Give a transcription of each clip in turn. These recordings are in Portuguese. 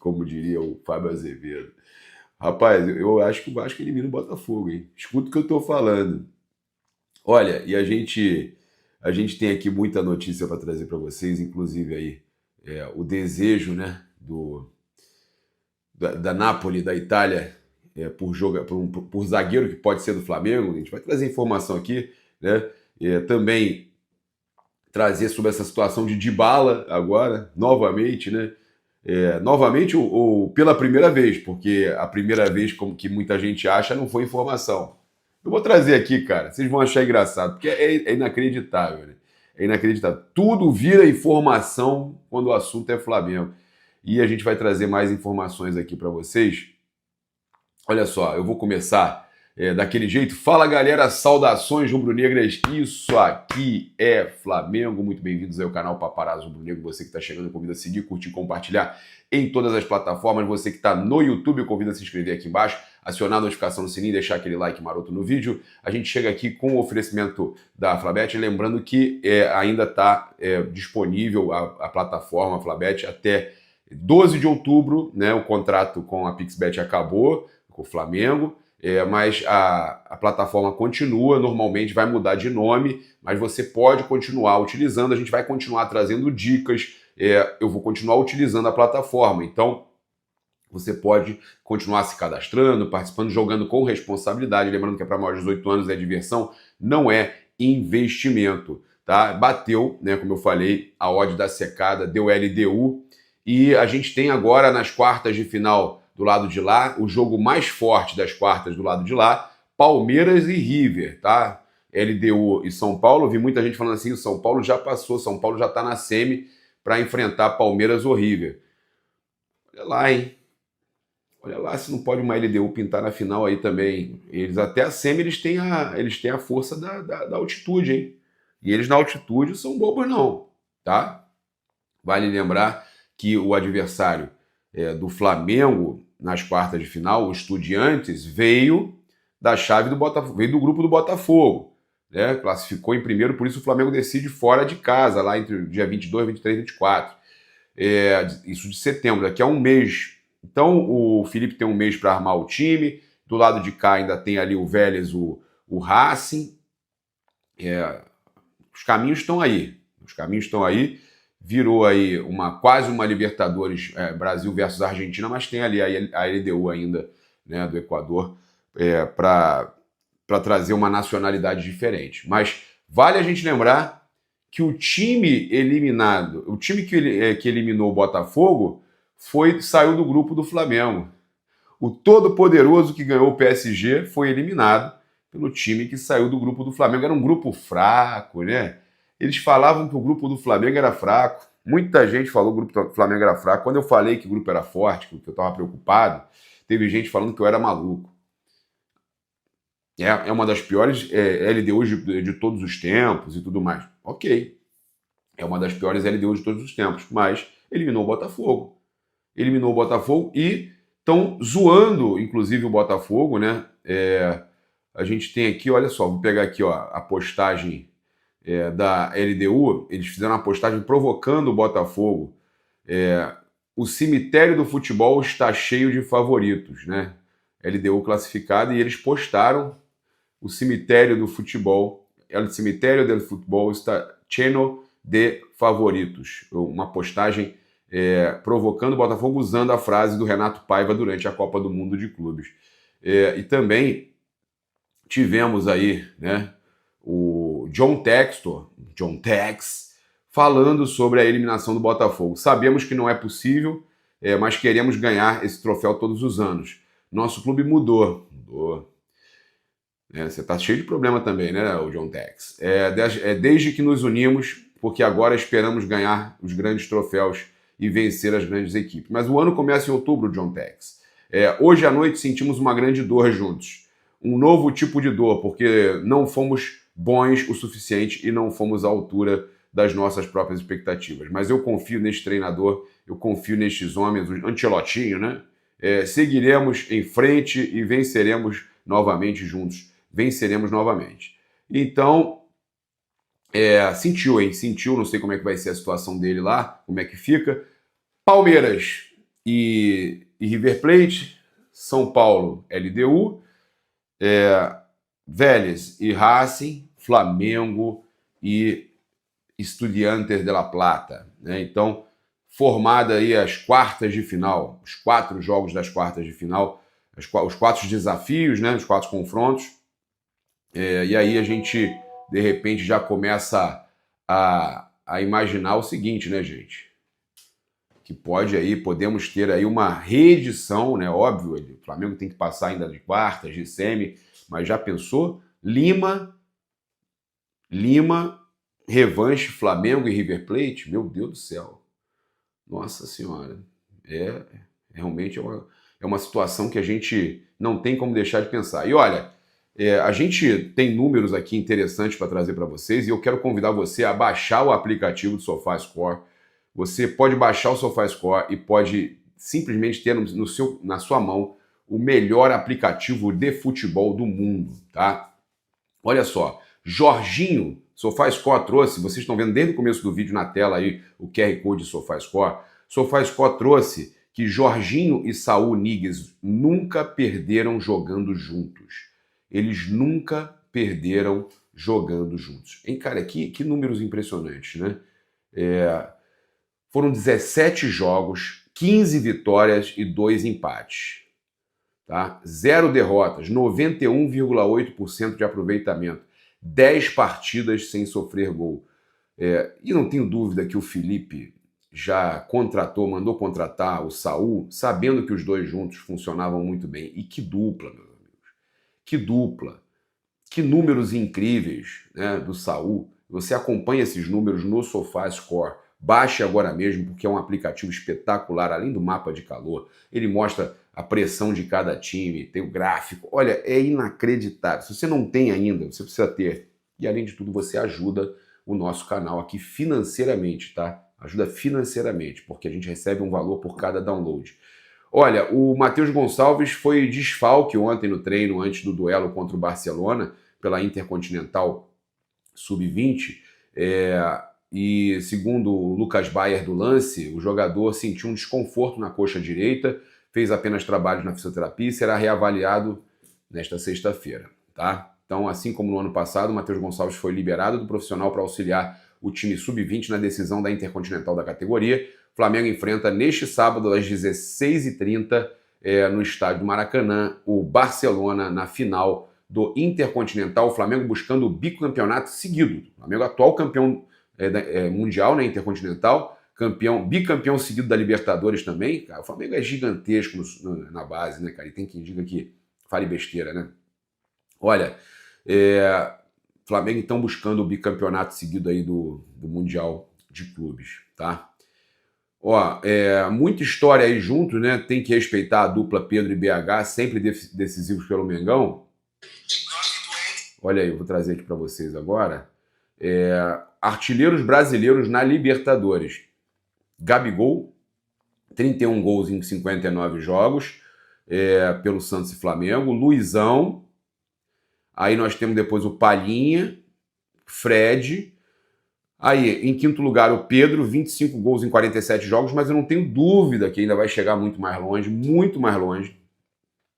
como diria o Fábio Azevedo. Rapaz, eu acho que o Vasco elimina o Botafogo, hein? Escuta o que eu tô falando. Olha, e a gente tem aqui muita notícia para trazer para vocês, inclusive aí o desejo, né, da Napoli, da Itália, por zagueiro que pode ser do Flamengo. A gente vai trazer informação aqui, né? Também trazer sobre essa situação de Dybala agora, novamente, né? Novamente ou pela primeira vez, porque a primeira vez, como que muita gente acha, não foi informação. Eu vou trazer aqui, cara, vocês vão achar engraçado, porque é inacreditável, né? É inacreditável. Tudo vira informação quando o assunto é Flamengo. E a gente vai trazer mais informações aqui para vocês. Olha só, eu vou começar daquele jeito. Fala, galera, saudações rubro-negras. Isso aqui é Flamengo. Muito bem-vindos ao canal Paparazzo Rubro-Negro. Você que está chegando, convido a seguir, curtir, compartilhar em todas as plataformas. Você que está no YouTube, convido a se inscrever aqui embaixo, acionar a notificação no sininho, deixar aquele like maroto no vídeo. A gente chega aqui com o oferecimento da Flabet, lembrando que ainda está disponível a plataforma Flabet até 12 de outubro, né? O contrato com a Pixbet acabou com o Flamengo, mas a plataforma continua, normalmente vai mudar de nome, mas você pode continuar utilizando, a gente vai continuar trazendo dicas, eu vou continuar utilizando a plataforma, então você pode continuar se cadastrando, participando, jogando com responsabilidade, lembrando que é para maiores de 18 anos, é diversão, não é investimento, tá? Bateu, né, como eu falei, a odd da secada, deu LDU, e a gente tem agora nas quartas de final do lado de lá, o jogo mais forte das quartas do lado de lá, Palmeiras e River, tá? LDU e São Paulo, vi muita gente falando assim, o São Paulo já passou, São Paulo já tá na semi para enfrentar Palmeiras ou River. Olha lá, hein? Olha lá se não pode uma LDU pintar na final aí também. Eles até a semi eles têm a força da altitude, hein? E eles na altitude são bobos não, tá? Vale lembrar que o adversário do Flamengo nas quartas de final, o Estudiantes, veio da chave do Botafogo, veio do grupo do Botafogo, né? Classificou em primeiro, por isso o Flamengo decide fora de casa, lá entre o dia 22, 23 e 24. Isso de setembro, daqui a um mês. Então o Felipe tem um mês para armar o time, do lado de cá ainda tem ali o Vélez, o Racing. Os caminhos estão aí. Virou aí quase uma Libertadores Brasil versus Argentina, mas tem ali a LDU ainda, né, do Equador, para trazer uma nacionalidade diferente. Mas vale a gente lembrar que o time eliminado, o time que eliminou o Botafogo, saiu do grupo do Flamengo. O todo-poderoso que ganhou o PSG foi eliminado pelo time que saiu do grupo do Flamengo. Era um grupo fraco, né? Eles falavam que o grupo do Flamengo era fraco. Muita gente falou que o grupo do Flamengo era fraco. Quando eu falei que o grupo era forte, que eu estava preocupado, teve gente falando que eu era maluco. É uma das piores LDUs de todos os tempos e tudo mais. Ok. É uma das piores LDUs de todos os tempos, mas eliminou o Botafogo. Eliminou o Botafogo e estão zoando, inclusive, o Botafogo, né? A gente tem aqui, olha só, vou pegar aqui ó, a postagem da LDU, eles fizeram uma postagem provocando o Botafogo. O cemitério do futebol está cheio de favoritos, né? LDU classificada, e eles postaram o cemitério do futebol. El cemitério del futebol está cheio de favoritos. Uma postagem provocando o Botafogo usando a frase do Renato Paiva durante a Copa do Mundo de Clubes. E também tivemos aí, né, o John Tex, falando sobre a eliminação do Botafogo. Sabemos que não é possível, mas queremos ganhar esse troféu todos os anos. Nosso clube mudou. Você está cheio de problema também, né, o John Tex? Desde que nos unimos, porque agora esperamos ganhar os grandes troféus e vencer as grandes equipes. Mas o ano começa em outubro, John Tex. Hoje à noite sentimos uma grande dor juntos. Um novo tipo de dor, porque não fomos bons o suficiente e não fomos à altura das nossas próprias expectativas. Mas eu confio neste treinador, eu confio nestes homens, o Ancelotinho, né? Seguiremos em frente e venceremos novamente juntos. Venceremos novamente. Então, sentiu, não sei como é que vai ser a situação dele lá, como é que fica. Palmeiras, e River Plate, São Paulo, LDU, Vélez e Racing, Flamengo e Estudiantes de La Plata, né? Então, formada aí as quartas de final, os 4 jogos das quartas de final, os 4 desafios, né? Os 4 confrontos. E aí a gente, de repente, já começa a imaginar o seguinte, né, gente? Que podemos ter aí uma reedição, né? Óbvio, o Flamengo tem que passar ainda de quartas, de semi, mas já pensou? Lima, revanche, Flamengo e River Plate? Meu Deus do céu. Nossa Senhora. Realmente é uma situação que a gente não tem como deixar de pensar. E olha, a gente tem números aqui interessantes para trazer para vocês e eu quero convidar você a baixar o aplicativo do SofaScore. Você pode baixar o SofaScore e pode simplesmente ter na sua mão o melhor aplicativo de futebol do mundo, tá? Olha só, Jorginho, SofaScore trouxe, vocês estão vendo desde o começo do vídeo na tela aí o QR Code SofaScore. SofaScore trouxe que Jorginho e Saúl Ñíguez nunca perderam jogando juntos. Eles nunca perderam jogando juntos. Hein, cara, que números impressionantes, né? Foram 17 jogos, 15 vitórias e 2 empates. Tá? 0 derrotas, 91,8% de aproveitamento, 10 partidas sem sofrer gol. E não tenho dúvida que o Felipe já mandou contratar o Saúl, sabendo que os dois juntos funcionavam muito bem. E que dupla, meus amigos. Que dupla. Que números incríveis, né, do Saúl. Você acompanha esses números no SofaScore. Baixe agora mesmo, porque é um aplicativo espetacular, além do mapa de calor. Ele mostra a pressão de cada time, tem o gráfico. Olha, é inacreditável. Se você não tem ainda, você precisa ter. E além de tudo, você ajuda o nosso canal aqui financeiramente, tá? Ajuda financeiramente, porque a gente recebe um valor por cada download. Olha, o Matheus Gonçalves foi desfalque ontem no treino, antes do duelo contra o Barcelona, pela Intercontinental Sub-20. E segundo o Lucas Bayer do Lance, o jogador sentiu um desconforto na coxa direita, fez apenas trabalhos na fisioterapia e será reavaliado nesta sexta-feira, tá? Então, assim como no ano passado, o Matheus Gonçalves foi liberado do profissional para auxiliar o time Sub-20 na decisão da Intercontinental da categoria. O Flamengo enfrenta neste sábado às 16h30 no estádio do Maracanã o Barcelona na final do Intercontinental. O Flamengo buscando o bicampeonato seguido. O Flamengo atual campeão mundial, né, Intercontinental, bicampeão seguido da Libertadores também. Cara, o Flamengo é gigantesco na base, né, cara? E tem quem diga que fale besteira, né? Olha, Flamengo então buscando o bicampeonato seguido aí do Mundial de Clubes, tá? Ó, muita história aí junto, né? Tem que respeitar a dupla Pedro e BH, sempre decisivos pelo Mengão. Olha aí, eu vou trazer aqui para vocês agora. Artilheiros brasileiros na Libertadores. Gabigol, 31 gols em 59 jogos pelo Santos e Flamengo. Luizão. Aí nós temos depois o Palhinha, Fred. Aí, em quinto lugar, o Pedro, 25 gols em 47 jogos, mas eu não tenho dúvida que ainda vai chegar muito mais longe, muito mais longe.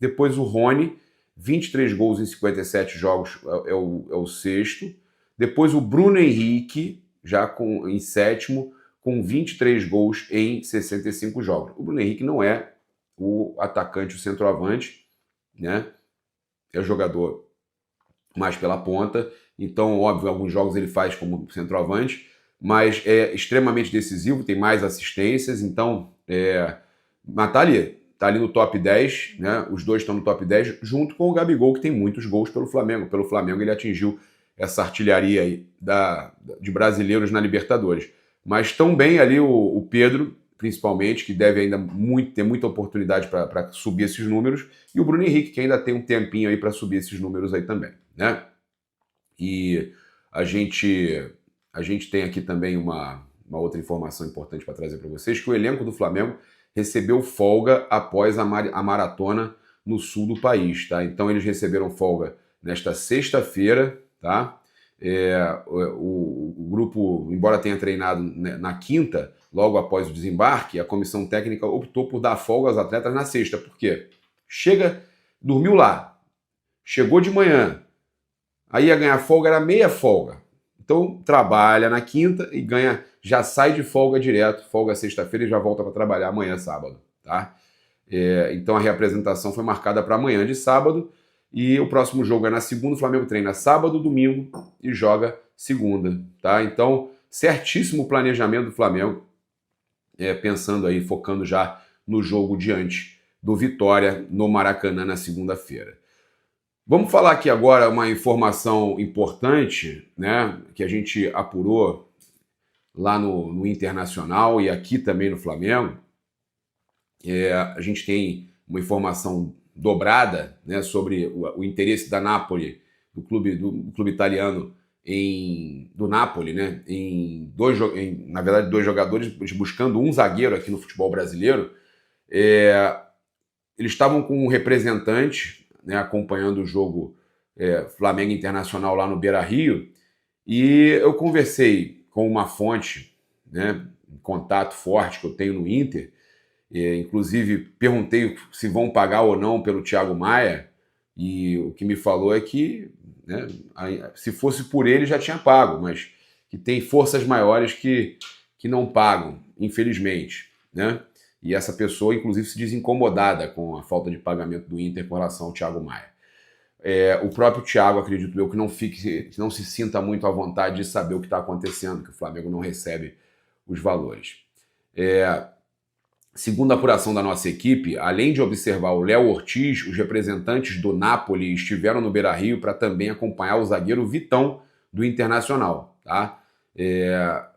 Depois o Rony, 23 gols em 57 jogos, é o sexto. Depois o Bruno Henrique, já em sétimo, com 23 gols em 65 jogos. O Bruno Henrique não é o atacante, o centroavante, né? É o jogador mais pela ponta. Então, óbvio, alguns jogos ele faz como centroavante, mas é extremamente decisivo, tem mais assistências. Então, mas tá ali no top 10, né? Os dois estão no top 10, junto com o Gabigol, que tem muitos gols pelo Flamengo. Pelo Flamengo ele atingiu essa artilharia aí de brasileiros na Libertadores. Mas também ali o Pedro, principalmente, que deve ainda ter muita oportunidade para subir esses números, e o Bruno Henrique, que ainda tem um tempinho aí para subir esses números aí também, né? E a gente tem aqui também uma outra informação importante para trazer para vocês, que o elenco do Flamengo recebeu folga após a maratona no sul do país, tá? Então eles receberam folga nesta sexta-feira, tá? O grupo, embora tenha treinado, né, na quinta, logo após o desembarque, a comissão técnica optou por dar folga aos atletas na sexta. Por quê? Dormiu lá, chegou de manhã, aí ia ganhar folga, era meia folga. Então trabalha na quinta e ganha, já sai de folga direto, folga sexta-feira e já volta para trabalhar amanhã, sábado, tá? Então a reapresentação foi marcada para amanhã de sábado e o próximo jogo é na segunda. O Flamengo treina sábado, domingo e joga segunda, tá? Então, certíssimo o planejamento do Flamengo, pensando aí, focando já no jogo diante do Vitória no Maracanã na segunda-feira. Vamos falar aqui agora uma informação importante, né, que a gente apurou lá no Internacional e aqui também no Flamengo. A gente tem uma informação dobrada, né, sobre o interesse da Napoli, do clube italiano, do Napoli, né, na verdade, dois jogadores, buscando um zagueiro aqui no futebol brasileiro. Eles estavam com um representante, né, acompanhando o jogo Flamengo Internacional lá no Beira-Rio, e eu conversei com uma fonte, né, um contato forte que eu tenho no Inter. Inclusive, perguntei se vão pagar ou não pelo Thiago Maia, e o que me falou é que, né, se fosse por ele já tinha pago, mas que tem forças maiores que não pagam, infelizmente, né? E essa pessoa, inclusive, se diz incomodada com a falta de pagamento do Inter com relação ao Thiago Maia. O próprio Thiago, acredito eu, que não se sinta muito à vontade de saber o que está acontecendo, que o Flamengo não recebe os valores. Segundo a apuração da nossa equipe, além de observar o Léo Ortiz, os representantes do Napoli estiveram no Beira-Rio para também acompanhar o zagueiro Vitão do Internacional, tá?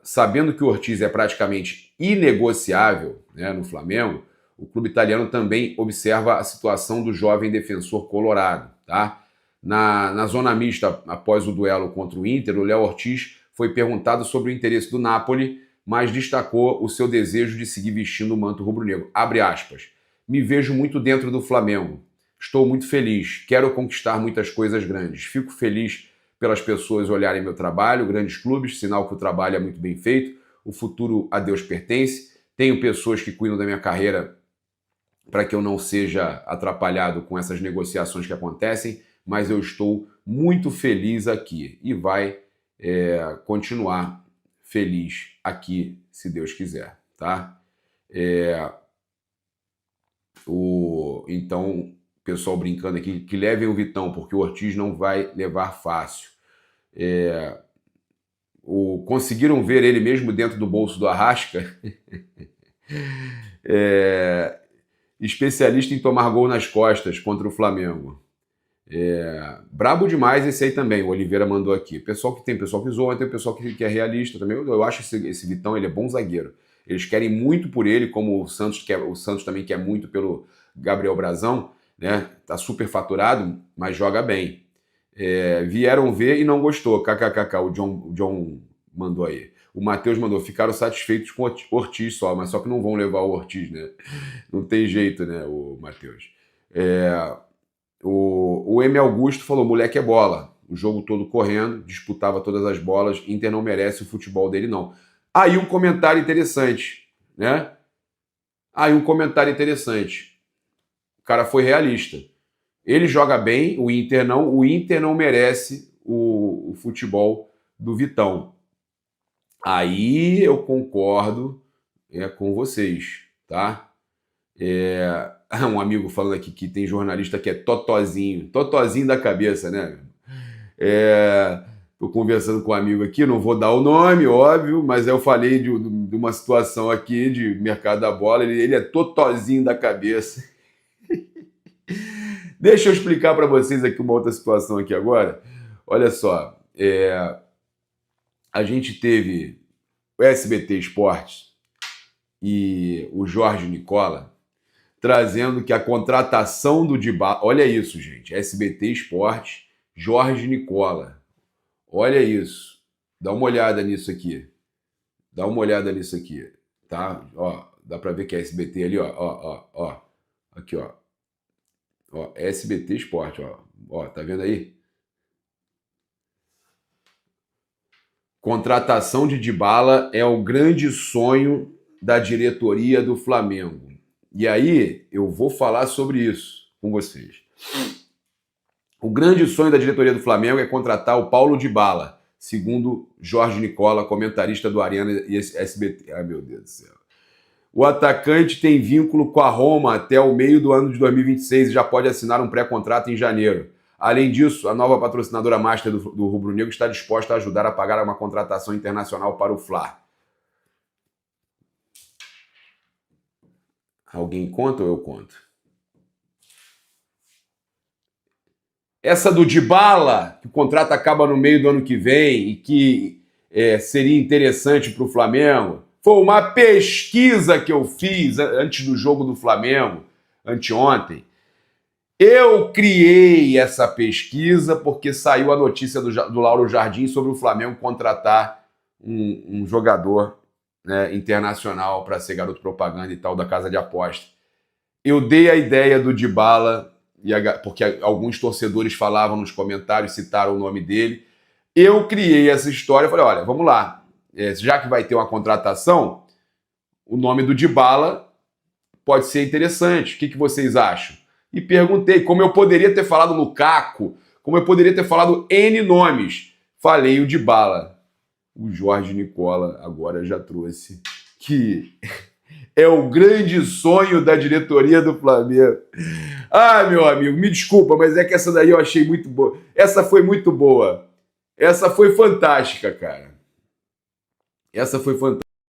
Sabendo que o Ortiz é praticamente inegociável, né, no Flamengo, o clube italiano também observa a situação do jovem defensor colorado, tá? Na zona mista, após o duelo contra o Inter, o Léo Ortiz foi perguntado sobre o interesse do Napoli, mas destacou o seu desejo de seguir vestindo o manto rubro-negro. Abre aspas. Me vejo muito dentro do Flamengo. Estou muito feliz. Quero conquistar muitas coisas grandes. Fico feliz pelas pessoas olharem meu trabalho, grandes clubes, sinal que o trabalho é muito bem feito. O futuro a Deus pertence. Tenho pessoas que cuidam da minha carreira para que eu não seja atrapalhado com essas negociações que acontecem, mas eu estou muito feliz aqui e vai continuar feliz aqui, se Deus quiser, tá? Então, pessoal brincando aqui, que levem o Vitão, porque o Ortiz não vai levar fácil. Conseguiram ver ele mesmo dentro do bolso do Arrasca? Especialista em tomar gol nas costas contra o Flamengo. Brabo demais esse aí também, o Oliveira mandou aqui. Tem pessoal que zoa, tem pessoal que é realista também. Eu acho esse Vitão, ele é bom zagueiro. Eles querem muito por ele, como o Santos também quer muito pelo Gabriel Brazão, né? Tá super faturado, mas joga bem. Vieram ver e não gostou. KKKK, o John mandou aí. O Matheus mandou, ficaram satisfeitos com o Ortiz só, mas só que não vão levar o Ortiz, né? Não tem jeito, né, o Matheus. O M. Augusto falou, moleque é bola. O jogo todo correndo, disputava todas as bolas. Inter não merece o futebol dele, não. Aí um comentário interessante, né? O cara foi realista. Ele joga bem, o Inter não merece o futebol do Vitão. Aí eu concordo com vocês, tá? Um amigo falando aqui que tem jornalista que é totozinho da cabeça, né? Tô conversando com um amigo aqui, não vou dar o nome, óbvio, mas eu falei de uma situação aqui de mercado da bola, ele é totozinho da cabeça. Deixa eu explicar para vocês aqui uma outra situação aqui agora. Olha só, a gente teve o SBT Esportes e o Jorge Nicola trazendo que a contratação do Dybala... Olha isso, gente. SBT Esportes, Jorge Nicola. Olha isso. Dá uma olhada nisso aqui. Tá? Ó, dá pra ver que é SBT ali, ó. Aqui, ó. Ó, SBT Esporte, ó. Ó, tá vendo aí? Contratação de Dybala é o grande sonho da diretoria do Flamengo. E aí eu vou falar sobre isso com vocês. O grande sonho da diretoria do Flamengo é contratar o Paulo Dybala, segundo Jorge Nicola, comentarista do Arena e SBT. Ai, meu Deus do céu. O atacante tem vínculo com a Roma até o meio do ano de 2026 e já pode assinar um pré-contrato em janeiro. Além disso, a nova patrocinadora master do Rubro Negro está disposta a ajudar a pagar uma contratação internacional para o Fla. Alguém conta ou eu conto? Essa do Dybala, que o contrato acaba no meio do ano que vem e que seria interessante para o Flamengo, foi uma pesquisa que eu fiz antes do jogo do Flamengo, anteontem. Eu criei essa pesquisa porque saiu a notícia do Lauro Jardim sobre o Flamengo contratar um jogador, né, internacional para ser garoto propaganda e tal da casa de aposta. Eu dei a ideia do Dybala, porque alguns torcedores falavam nos comentários, citaram o nome dele. Eu criei essa história, falei, olha, vamos lá, já que vai ter uma contratação, o nome do Dybala pode ser interessante, o que vocês acham? E perguntei, como eu poderia ter falado Lukaku, como eu poderia ter falado N nomes, falei o Dybala. O Jorge Nicola agora já trouxe que é o grande sonho da diretoria do Flamengo. Ah, meu amigo, me desculpa, mas é que essa daí eu achei muito boa. Essa foi muito boa. Essa foi fantástica, cara. Essa foi fantástica.